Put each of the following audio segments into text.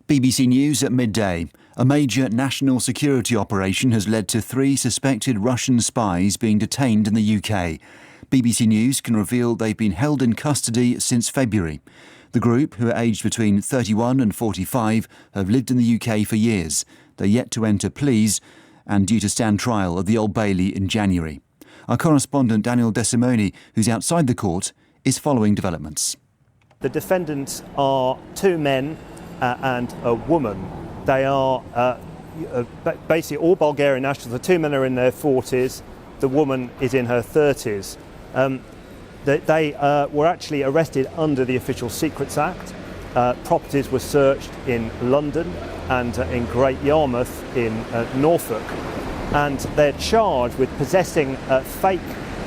BBC News at midday. A major national security operation has led to 3 suspected Russian spies being detained in the UK. BBC News can reveal they've been held in custody since February. The group, who are aged between 31 and 45, have lived in the UK for years. They're yet to enter pleas and due to stand trial at the Old Bailey in January. Our correspondent Daniel Desimone, who's outside the court, is following developments. The defendants are 2 men and a woman. They are basically all Bulgarian nationals. The 2 men are in their 40s, the woman is in her 30s. They were actually arrested under the Official Secrets Act. Properties were searched in London and in Great Yarmouth in Norfolk. And they're charged with possessing fake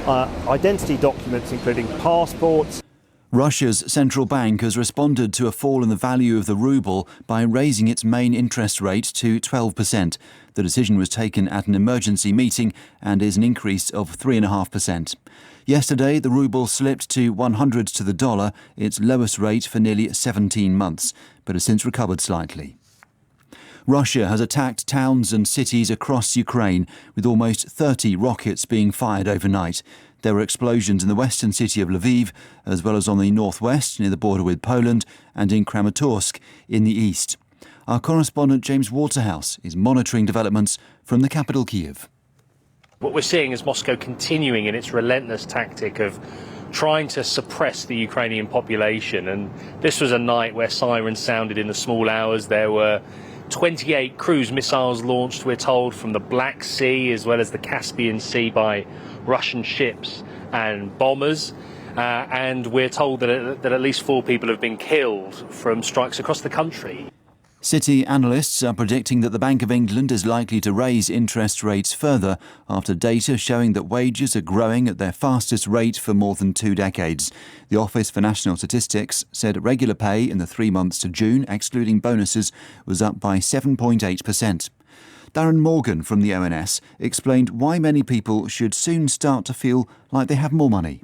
identity documents, including passports. Russia's central bank has responded to a fall in the value of the ruble by raising its main interest rate to 12%. The decision was taken at an emergency meeting and is an increase of 3.5%. Yesterday, the ruble slipped to 100 to the dollar, its lowest rate for nearly 17 months, but has since recovered slightly. Russia has attacked towns and cities across Ukraine, with almost 30 rockets being fired overnight. There were explosions in the western city of Lviv, as well as on the northwest near the border with Poland and in Kramatorsk in the east. Our correspondent James Waterhouse is monitoring developments from the capital Kyiv. What we're seeing is Moscow continuing in its relentless tactic of trying to suppress the Ukrainian population. And this was a night where sirens sounded in the small hours. There were 28 cruise missiles launched, we're told, from the Black Sea as well as the Caspian Sea by Russian ships and bombers. And we're told that at least 4 people have been killed from strikes across the country. City analysts are predicting that the Bank of England is likely to raise interest rates further after data showing that wages are growing at their fastest rate for more than 2 decades. The Office for National Statistics said regular pay in the 3 months to June, excluding bonuses, was up by 7.8%. Darren Morgan from the ONS explained why many people should soon start to feel like they have more money.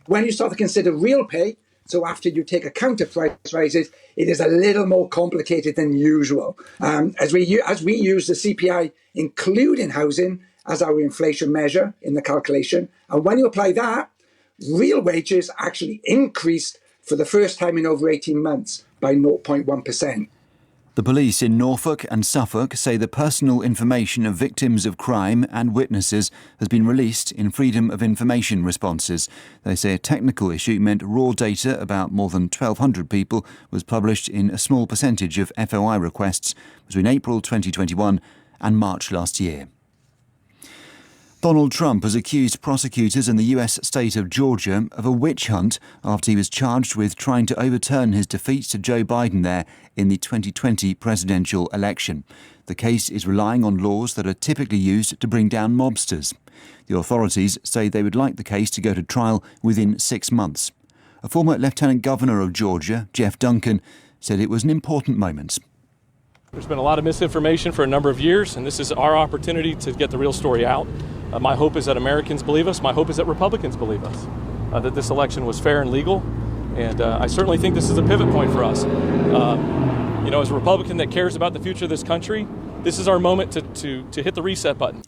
When you start to consider real pay, so after you take account of price rises, it is a little more complicated than usual. As we use the CPI, including housing, as our inflation measure in the calculation, and when you apply that, real wages actually increased for the first time in over 18 months by 0.1%. The police in Norfolk and Suffolk say the personal information of victims of crime and witnesses has been released in Freedom of Information responses. They say a technical issue meant raw data about more than 1,200 people was published in a small percentage of FOI requests between April 2021 and March last year. Donald Trump has accused prosecutors in the US state of Georgia of a witch hunt after he was charged with trying to overturn his defeat to Joe Biden there in the 2020 presidential election. The case is relying on laws that are typically used to bring down mobsters. The authorities say they would like the case to go to trial within 6 months. A former Lieutenant Governor of Georgia, Jeff Duncan, said it was an important moment. There's been a lot of misinformation for a number of years, and this is our opportunity to get the real story out. My hope is that Americans believe us. My hope is that Republicans believe us, that this election was fair and legal. And I certainly think this is a pivot point for us. As a Republican that cares about the future of this country, this is our moment to hit the reset button.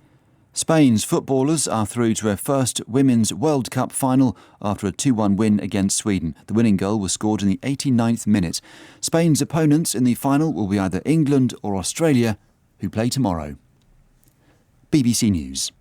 Spain's footballers are through to a first Women's World Cup final after a 2-1 win against Sweden. The winning goal was scored in the 89th minute. Spain's opponents in the final will be either England or Australia, who play tomorrow. BBC News.